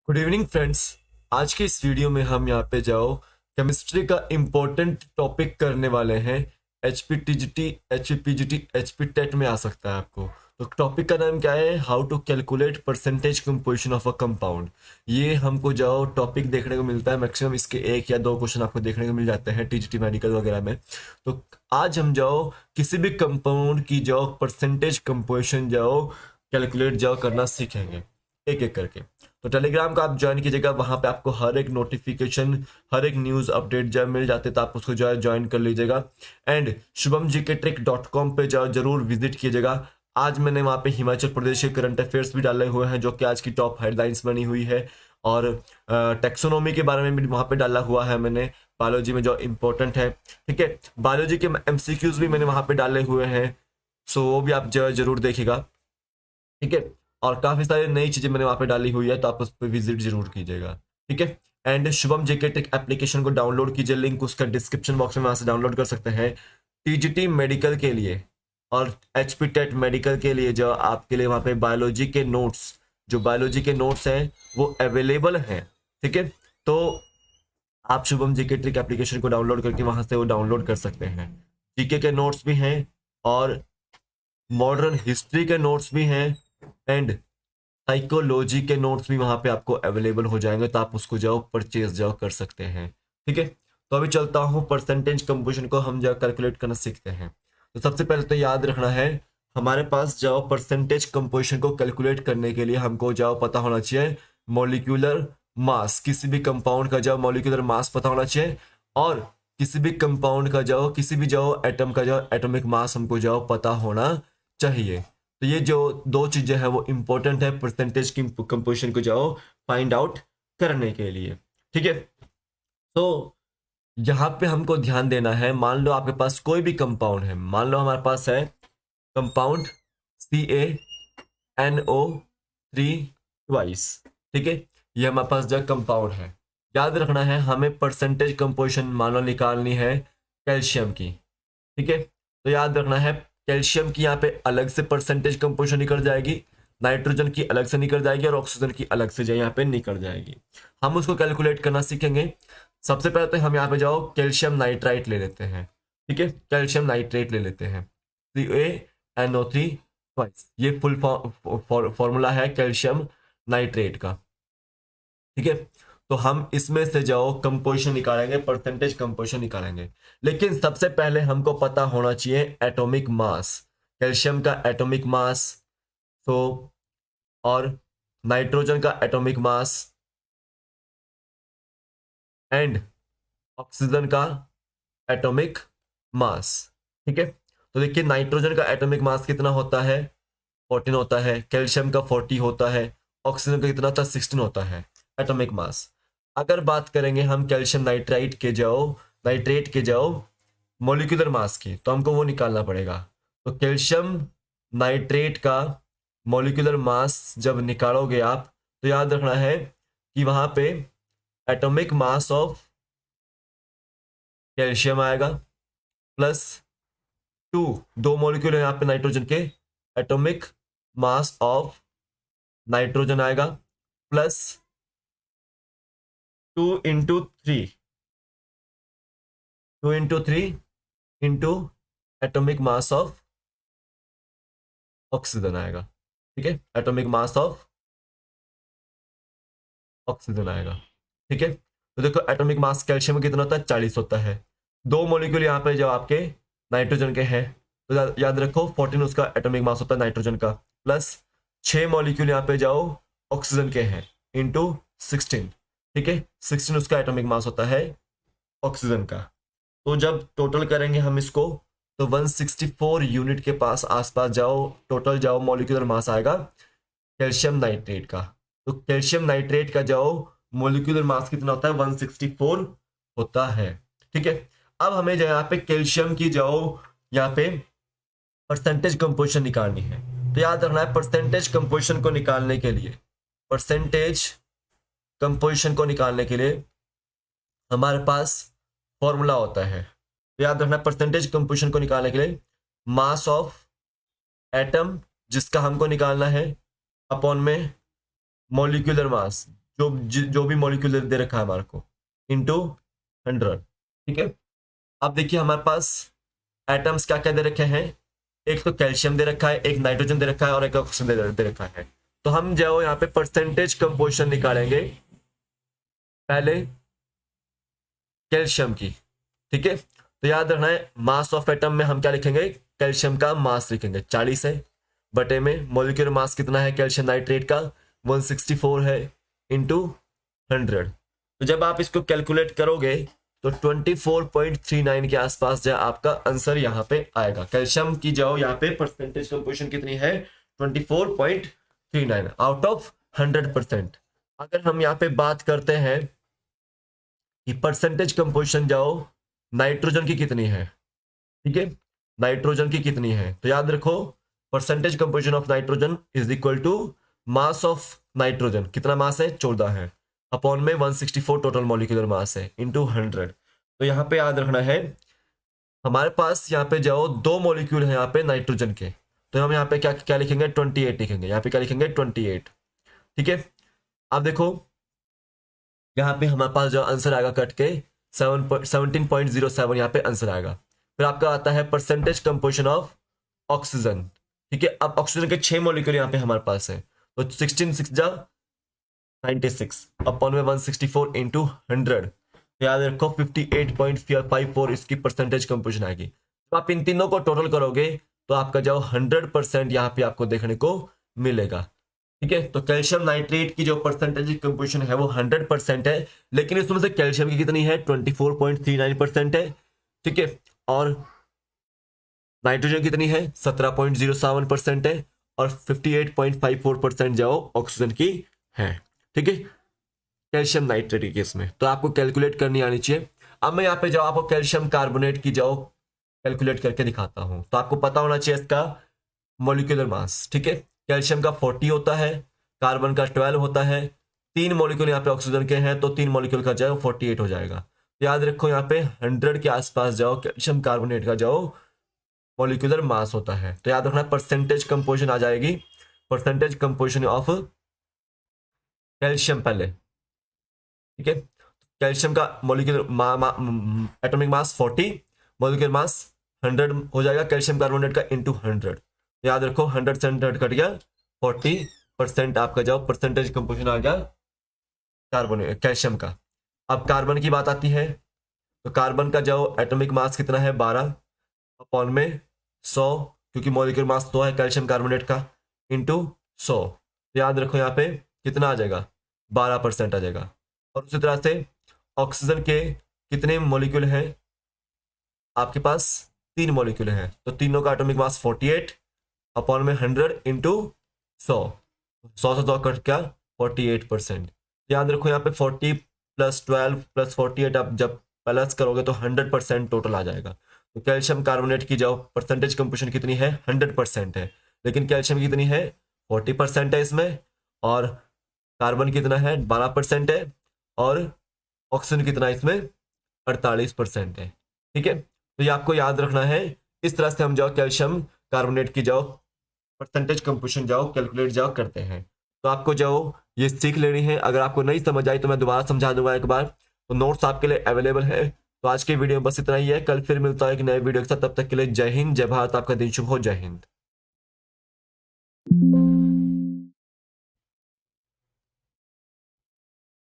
Good evening friends. आज के इस वीडियो में हम यहाँ पे जाओ केमिस्ट्री का इम्पोर्टेंट टॉपिक करने वाले हैं। HP TGT, HP PGT, HP TET में आ सकता है आपको। तो टॉपिक का नाम क्या है? How to calculate percentage composition of a compound. ये हमको जाओ टॉपिक देखने को मिलता है, मैक्सिमम इसके एक या दो क्वेश्चन आपको देखने को मिल जाते हैं टीजीटी मेडिकल वगैरह में। तो आज हम जाओ किसी भी कंपाउंड की जाओ परसेंटेज कंपोजिशन जाओ कैलकुलेट जाओ करना सीखेंगे एक एक करके। तो टेलीग्राम का आप ज्वाइन कीजिएगा, वहां पे आपको हर एक नोटिफिकेशन, हर एक न्यूज अपडेट जब मिल जाते तो आप उसको जो है ज्वाइन कर लीजिएगा। एंड shubhamgktrick.com पे जाओ, जरूर विजिट कीजिएगा। आज मैंने वहां पे हिमाचल प्रदेश के करंट अफेयर्स भी डाले हुए हैं जो कि आज की टॉप हेडलाइंस बनी हुई है, और टेक्सोनोमी के बारे में भी वहां पे डाला हुआ है मैंने, बायोलॉजी में जो इंपॉर्टेंट है। ठीक है, बायोलॉजी के एमसीक्यूज भी मैंने वहां पे डाले हुए हैं, सो वो भी आप जो जरूर देखिएगा। ठीक है, और काफी सारी नई चीजें मैंने वहां पे डाली हुई है, तो आप उस पर विजिट जरूर कीजिएगा। ठीक है, and Shubham JK tech application को डाउनलोड कीजिए, लिंक उसका डिस्क्रिप्शन बॉक्स में वहां से डाउनलोड कर सकते हैं। टीजीटी मेडिकल के लिए और एचपी टेट मेडिकल के लिए जो आपके लिए वहां पे बायोलॉजी के नोट्स, जो बायोलॉजी के नोट्स हैं वो अवेलेबल हैं। ठीक है, तो आप शुभम जीके ट्रिक एप्लीकेशन को डाउनलोड करके वहां से वो डाउनलोड कर सकते हैं। जीके के नोट्स भी हैं और मॉडर्न हिस्ट्री के नोट्स भी हैं, एंड साइकोलॉजी के नोट्स भी वहां पे आपको अवेलेबल हो जाएंगे, तो आप उसको जाओ परचेज जाओ कर सकते हैं। ठीक है, तो अभी चलता हूँ परसेंटेज कंपोजिशन को हम जाओ कैलकुलेट करना सीखते हैं। तो सबसे पहले तो याद रखना है, हमारे पास जाओ परसेंटेज कंपोजिशन को कैलकुलेट करने के लिए हमको जाओ पता होना चाहिए मॉलिक्यूलर मास। किसी भी कंपाउंड का जाओ मॉलिक्यूलर मास पता होना चाहिए, और किसी भी कंपाउंड का जाओ, किसी भी जाओ एटम का जाओ एटॉमिक मास हमको जाओ पता होना चाहिए। तो ये जो दो चीजें हैं वो इंपॉर्टेंट है परसेंटेज की कंपोजिशन को जाओ फाइंड आउट करने के लिए। ठीक है, तो यहाँ पे हमको ध्यान देना है, मान लो आपके पास कोई भी कंपाउंड है, मान लो हमारे पास है कंपाउंड CaNO3 ट्वाइस। ठीक है, ये हमारे पास जो कंपाउंड है, याद रखना है हमें परसेंटेज कंपोजिशन मान लो निकालनी है कैल्शियम की। ठीक है, तो याद रखना है कैल्शियम की यहाँ पे अलग से परसेंटेज कंपोजिशन निकल जाएगी, नाइट्रोजन की अलग से निकल जाएगी, और ऑक्सीजन की अलग से जो यहाँ पे निकल जाएगी। हम उसको कैलकुलेट करना सीखेंगे। सबसे पहले तो हम यहाँ पे जाओ कैल्शियम नाइट्राइट ले लेते हैं। ठीक है, कैल्शियम नाइट्रेट ले लेते हैं, CaNO3 ट्वाइस। ये फुल फॉर्मूला है कैल्शियम नाइट्रेट का। ठीक है, तो हम इसमें से जाओ कंपोजिशन निकालेंगे, परसेंटेज कंपोजिशन निकालेंगे। लेकिन सबसे पहले हमको पता होना चाहिए एटॉमिक मास, कैल्शियम का एटॉमिक मास, तो और नाइट्रोजन का एटॉमिक मास, एंड ऑक्सीजन का एटॉमिक मास। ठीक है, तो देखिए नाइट्रोजन का एटॉमिक मास कितना होता है, 14 होता है, कैल्शियम का 40 होता है, ऑक्सीजन का कितना था, 16 होता है एटॉमिक मास। अगर बात करेंगे हम कैल्शियम नाइट्रेट के जाओ मॉलिक्यूलर मास की, तो हमको वो निकालना पड़ेगा। तो कैल्शियम नाइट्रेट का मॉलिक्यूलर मास जब निकालोगे आप, तो याद रखना है कि वहां पे एटॉमिक मास ऑफ कैल्शियम आएगा प्लस दो मॉलिक्यूल है यहाँ पे नाइट्रोजन के, एटॉमिक मास ऑफ नाइट्रोजन आएगा plus 2 into 3 into atomic mass of oxygen आएगा। ठीक है, एटॉमिक मास ऑफ ऑक्सीजन आएगा। ठीक है, तो देखो एटॉमिक मास कैल्शियम कितना होता है, 40 होता है। दो मॉलिक्यूल यहाँ पे जो आपके नाइट्रोजन के हैं, तो याद रखो 14 उसका एटॉमिक मास होता है नाइट्रोजन का, प्लस 6 मॉलिक्यूल यहाँ पे जाओ ऑक्सीजन के हैं इंटू 16। ठीक है, 16 उसका एटॉमिक मास होता है ऑक्सीजन का। तो जब टोटल करेंगे हम इसको, तो 164 यूनिट के पास आसपास जाओ, टोटल जाओ मॉलिक्यूलर मास आएगा कैल्शियम नाइट्रेट का। तो कैल्शियम नाइट्रेट का जाओ मोलिकुलर मास कितना होता है, 164 होता है। ठीक है, अब हमें यहाँ पे कैल्शियम की जाओ यहाँ पे परसेंटेज कंपोजिशन निकालनी है। तो याद रखना है परसेंटेज कंपोजिशन को निकालने के लिए, परसेंटेज कंपोजिशन को निकालने के लिए हमारे पास फॉर्मूला होता है। तो याद रखना परसेंटेज कंपोजिशन को निकालने के लिए मास ऑफ एटम जिसका हमको निकालना है अपॉन में मॉलिक्यूलर मास, जो भी मॉलिक्यूल दे रखा है हमारे को इंटू 100। ठीक है, अब देखिए हमारे पास एटम्स क्या क्या दे रखे हैं, एक तो कैल्शियम दे रखा है, एक नाइट्रोजन दे रखा है और एक ऑक्सीजन दे रखा है। तो हम जो यहाँ पे परसेंटेज कंपोजिशन निकालेंगे पहले कैल्शियम की। ठीक है, तो याद रखना है मास ऑफ एटम में हम क्या लिखेंगे, कैल्शियम का मास लिखेंगे 40 है, बटे में मोलिकुलर मास कितना है कैल्शियम नाइट्रेट का 164 है इंटू 100। तो जब आप इसको कैलकुलेट करोगे तो 24.39 के आसपास जो आपका आंसर यहाँ पे आएगा। कैल्शियम की जो यहाँ पे परसेंटेज कंपोजिशन कितनी है 24.39 आउट ऑफ 100%। अगर हम यहाँ पे बात करते हैं कि परसेंटेज कंपोजिशन जाओ नाइट्रोजन की कितनी है, ठीक है, नाइट्रोजन की कितनी है, तो याद रखो percentage composition of nitrogen is equal to mass of nitrogen, कितना मास है 14 है, अपॉन में 164 टोटल मॉलिक्यूलर मास है इंटू 100। तो यहाँ पे याद रखना है हमारे पास यहाँ पे जाओ दो मॉलिक्यूल है यहाँ पे नाइट्रोजन के, तो हम यहाँ पे क्या क्या लिखेंगे 28 लिखेंगे, यहाँ पे क्या लिखेंगे 28। ठीक है, अब देखो यहाँ पे हमारे पास जो आंसर आएगा कट के 17.07 यहाँ पे आंसर आएगा। फिर आपका आता है परसेंटेज कंपोजिशन ऑफ ऑक्सीजन। ठीक है, अब ऑक्सीजन के 6 मॉलिक्यूल यहाँ पे हमारे पास है, तो 16 6 जा 96 अपॉन में 164 इंटू 100, याद रखो 58.54 इसकी परसेंटेज कंपोजिशन आएगी। तो आप इन तीनों को टोटल करोगे तो आपका जो 100% यहाँ पे आपको देखने को मिलेगा। ठीक है, तो कैल्शियम नाइट्रेट की जो परसेंटेज कंपोजिशन है वो 100% है, लेकिन इसमें से कैल्शियम की कितनी है 24.39% है। ठीक है, और नाइट्रोजन कितनी है 17.07% है, और 58.54% जो ऑक्सीजन की है। ठीक है, कैल्शियम नाइट्रेट के केस में तो आपको कैलकुलेट करनी आनी चाहिए। अब मैं यहाँ पे जाओ आपको कैल्शियम कार्बोनेट की जाओ कैलकुलेट करके दिखाता हूं, तो आपको पता होना चाहिए इसका मॉलिक्यूलर मास। ठीक है, कैल्शियम का 40 होता है, कार्बन का 12 होता है, 3 मॉलिक्यूल यहाँ पे ऑक्सीजन के हैं तो 3 मॉलिक्यूल का जाओ 48 हो जाएगा। तो याद रखो यहाँ पे 100 के आसपास जाओ कैल्शियम कार्बोनेट का जाओ मॉलिक्यूलर मास होता है। तो याद रखना परसेंटेज कंपोजिशन आ जाएगी, परसेंटेज कंपोजिशन ऑफ कैल्शियम पहले। ठीक है, कैल्शियम का molecular atomic mass 40, molecular mass 100 हो जाएगा कैल्शियम कार्बोनेट का इंटू 100। याद रखो 100 से 100 कट गया 40% आपका जाओ परसेंटेज कंपोजिशन आ गया कार्बोनेट कैल्शियम का। अब कार्बन की बात आती है, तो कार्बन का जाओ एटॉमिक मास कितना है 12 अपॉन में 100, क्योंकि मॉलिक्यूलर मास 100 है कैल्शियम कार्बोनेट का इंटू 100। याद रखो यहाँ पे कितना आ जाएगा 12% आ जाएगा। और उसी तरह से ऑक्सीजन के कितने मॉलिक्यूल हैं आपके पास 3 मॉलिक्यूल हैं, तो तीनों का एटॉमिक मास 48 अपॉन में 100 इंटू 100, 100 से 100 कट क्या 48%। याद रखो यहाँ पे 40 + 12 + 48 आप जब प्लस करोगे तो 100% टोटल आ जाएगा। तो कैल्शियम कार्बोनेट की जो परसेंटेज कंपोजिशन कितनी है 100% है, लेकिन कैल्शियम की कितनी है 40% है इसमें, और कार्बन कितना है 12% है, और ऑक्सीजन कितना है इसमें 48% है। ठीक है, तो ये आपको याद रखना है। इस तरह से हम जाओ कैल्शियम कार्बोनेट की जाओ परसेंटेज कंपोजिशन जाओ कैलकुलेट जाओ करते हैं। तो आपको जाओ ये सीख लेनी है। अगर आपको नहीं समझ आई तो मैं दोबारा समझा दूंगा एक बार, तो नोट्स आपके लिए अवेलेबल है। तो आज के वीडियो में बस इतना ही है, कल फिर मिलता है एक नए वीडियो के साथ। तब तक के लिए जय हिंद, जय भारत, आपका दिन शुभ हो, जय हिंद।